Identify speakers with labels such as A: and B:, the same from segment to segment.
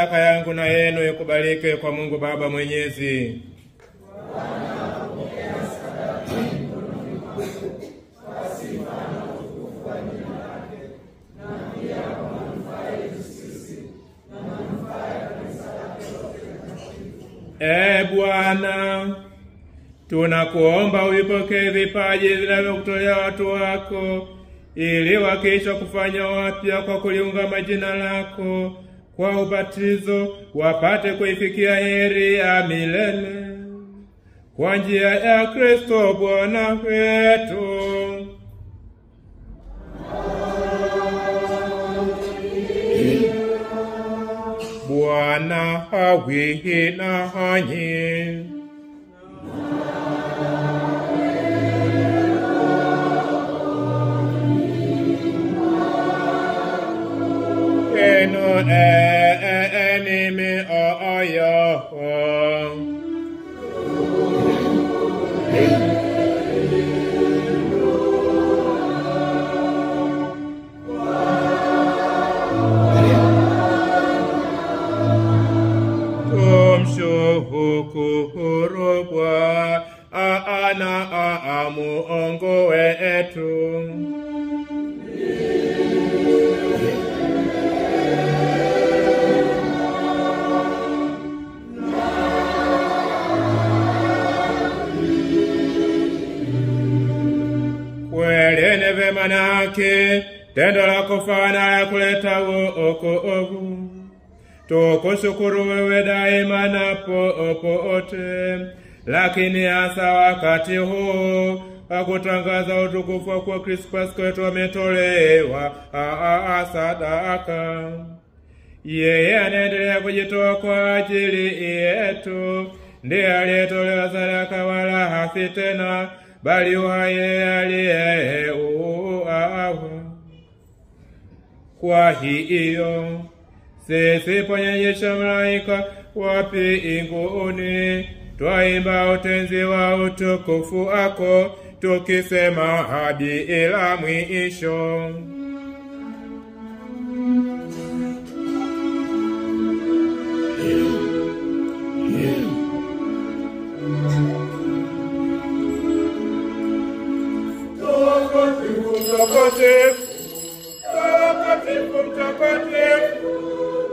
A: sadaka yangu na yenu ikubalike kwa Mungu Baba Mwenyezi. Bwana, tunakuomba uvipokee vipaji vinavyokutolea watu wako, ili wakisha kufanya wapya kwa kuliungama jina lako kwa ubatizo, wapate kuifikia heri ya milele. Kwa njia ya Kristo Bwana wetu. Bwana awe nanyi. Enemy oyo. Tumshukuru Bwana Mungu wetu. Kweli ni vema nake tendo la kufana ya kuleta wokovu. Tukushukuru wewe daima na popote, lakini hasa wakati huu kutangaza utukufu kwa Kristo Pasaka wetu ametolewa sadaka. Yeye anaendelea kujitoa kwa ajili yetu, ndiye aliyetolewa sadaka wala hafi tena, bali uhai aliyeuawa. Kwa hiyo sisi ponyenyesha malaika wa mbinguni, twaimba utenzi wa utukufu wako, tukisema hadi ila mwisho.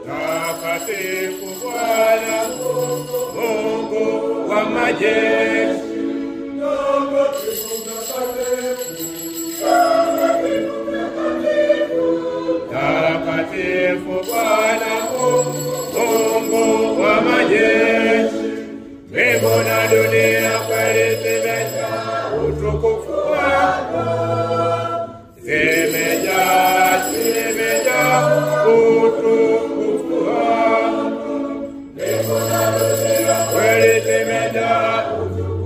A: Takatifu Bwana Mungu wa majeshi. Takatifu Bwana Mungu wa majeshi. Mbingu na dunia kweli zimejaa utukufu wako. Zimejaa utukufu wako. Mbingu na dunia kweli zimejaa utukufu wako.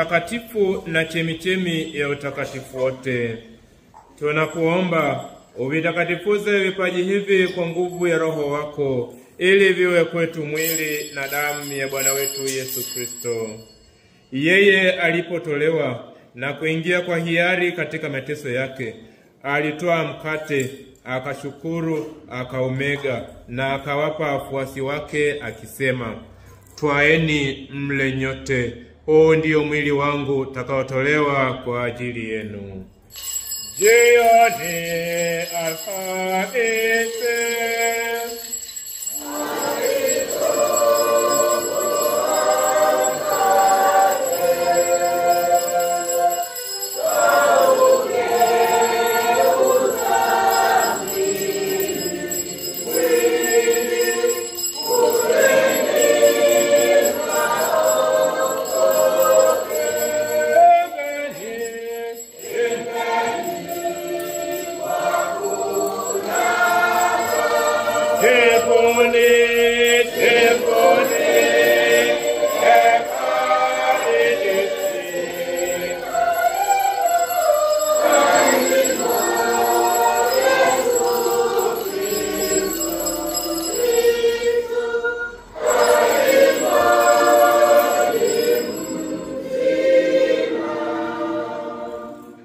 A: mtakatifu na chemichemi ya utakatifu wote. Tunakuomba uvitakatifuze vipaji hivi kwa nguvu ya Roho wako, ili viwe kwetu mwili na damu ya Bwana wetu Yesu Kristo. Yeye alipotolewa na kuingia kwa hiari katika mateso yake, alitoa mkate, akashukuru, akaumega na akawapa wafuasi wake akisema, "Twaeni mle nyote, huu ndio mwili wangu utakaotolewa kwa ajili yenu." Jioni Alhamisi.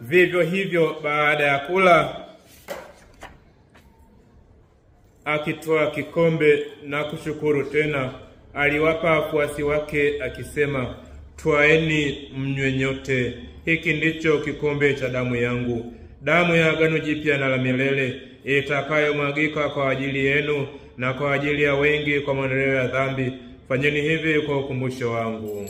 A: Vivyo hivyo baada ya kula, akitwaa kikombe na kushukuru tena, aliwapa wafuasi wake akisema, "Twaeni mnywe nyote, hiki ndicho kikombe cha damu yangu, damu ya agano jipya na la milele, itakayomwagika kwa ajili yenu na kwa ajili ya wengi kwa maondoleo ya dhambi. Fanyeni hivi kwa ukumbusho wangu."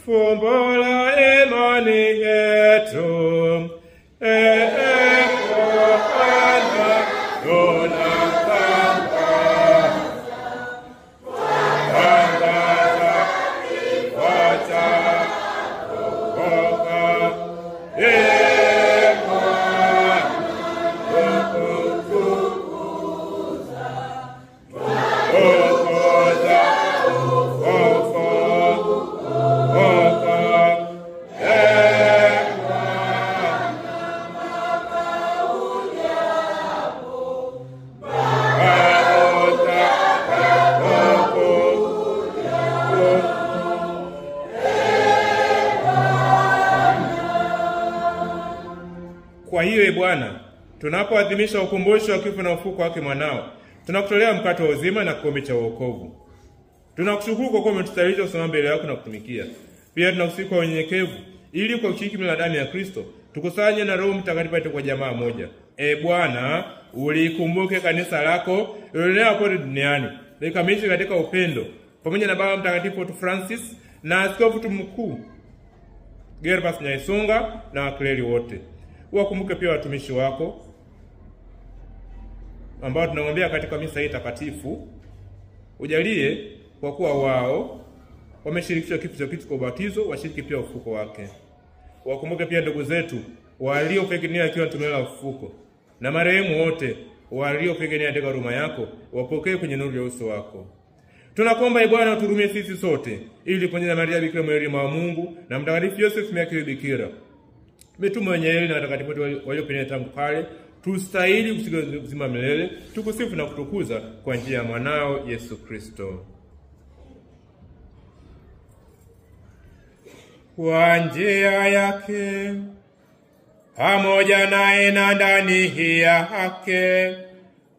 A: Fumbo la imani yetu, Bwana tunataka wacha kuokoka, Kwa hiyo Bwana, tunapoadhimisha ukumbusho wa kifo na ufufuko wake mwanao, tunakutolea mkate wa uzima na kikombe cha wokovu. Tunakushukuru kwa kuwa umetustahilisha kusimama mbele yako na kutumikia. Pia tunakusifu kwa unyenyekevu, ili kwa kushiriki mwili na damu ya Kristo tukusanye na Roho Mtakatifu kwa jamaa moja. Bwana, ulikumbuke kanisa lako lililoenea kote duniani, likamilishe katika upendo, pamoja na Baba Mtakatifu wetu Francis na askofu mkuu Gervas Nyaisunga na wakleli wote. Wakumbuke pia watumishi wako ambao tunamwombea katika misa hii takatifu. Ujalie kwa kuwa wao wameshirikishwa kifo cha Kristo kwa ubatizo, washiriki pia ufufuko wake. Wakumbuke pia ndugu zetu waliopigania akiwa tumaini la ufufuko, na marehemu wote waliopigania katika huruma yako, wapokee kwenye nuru ya uso wako. Tunakuomba Bwana uturumie sisi sote, ili pamoja na Maria Bikira mwenye wa Mungu na Mtakatifu Yosefu mke Bikira, mitume wenye heri na watakatifu waliopenya tangu kale, tustahili kusikia uzima milele, tukusifu na kutukuza kwa njia ya mwanao Yesu Kristo. kwa njia yake, pamoja naye na ndani yake,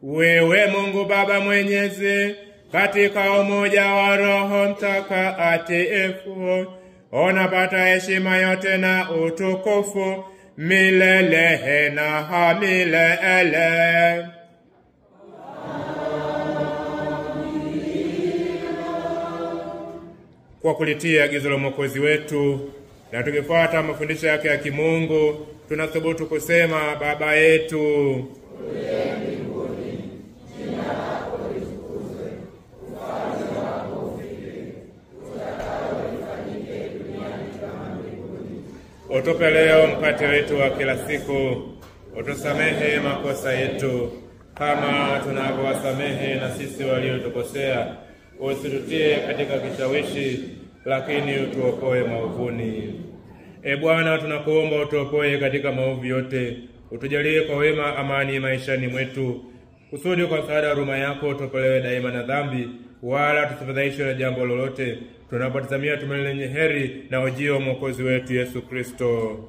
A: wewe Mungu Baba Mwenyezi, katika umoja wa Roho Mtakatifu, unapata heshima yote na utukufu milele na milele. Kwa kulitia agizo la Mwokozi wetu na tukifuata mafundisho yake ya kimungu, tunathubutu kusema: Baba yetu uliye mbinguni, jina lako litukuzwe, ufalme wako ufike, utakalo lifanyike duniani kama mbinguni. Utupe leo mkate wetu wa kila siku, utusamehe makosa yetu kama tunavyowasamehe na sisi waliotukosea, usitutie katika kishawishi, lakini utuokoe maovuni. Bwana, tunakuomba utuokoe katika maovu yote, utujalie kwa wema amani maishani mwetu, kusudi kwa msaada wa huruma yako utupelewe daima na dhambi, wala tusifadhaishwe na jambo lolote, tunapotazamia tumaini lenye heri na ujio wa Mwokozi wetu Yesu Kristo.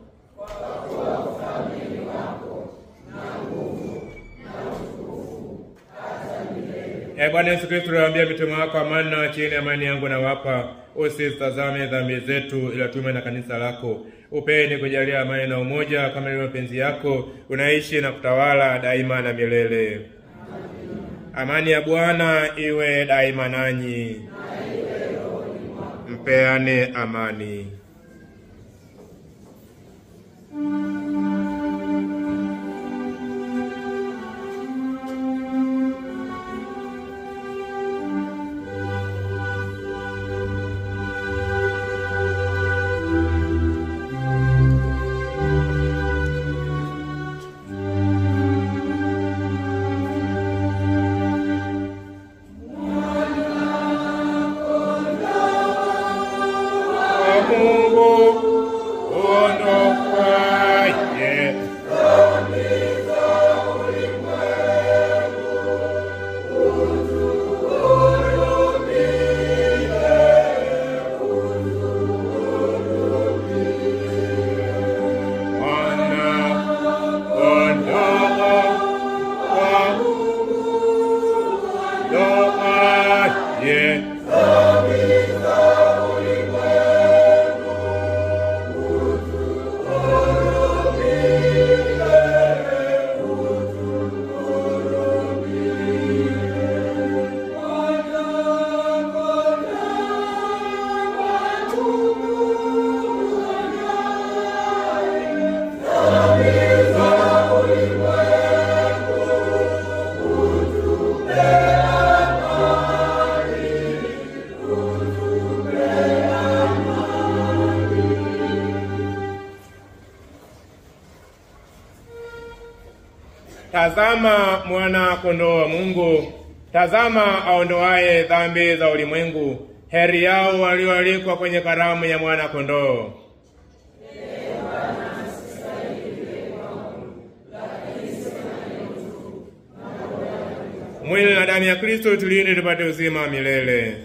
A: Bwana Yesu Kristo aliwaambia mitume wako, amani na wachieni, amani yangu na wapa, usitazame dhambi zetu ila tume na kanisa lako. Upeni kujalia amani na umoja kama ilivyo mapenzi yako, unaishi na kutawala daima na milele. Amani ya Bwana iwe daima nanyi. Mpeane amani. Tazama mwana kondoo wa Mungu, tazama aondoaye dhambi za ulimwengu. Heri yao walioalikwa kwenye karamu ya mwana kondoo. Mwili na damu ya Kristo tulinde tupate uzima milele.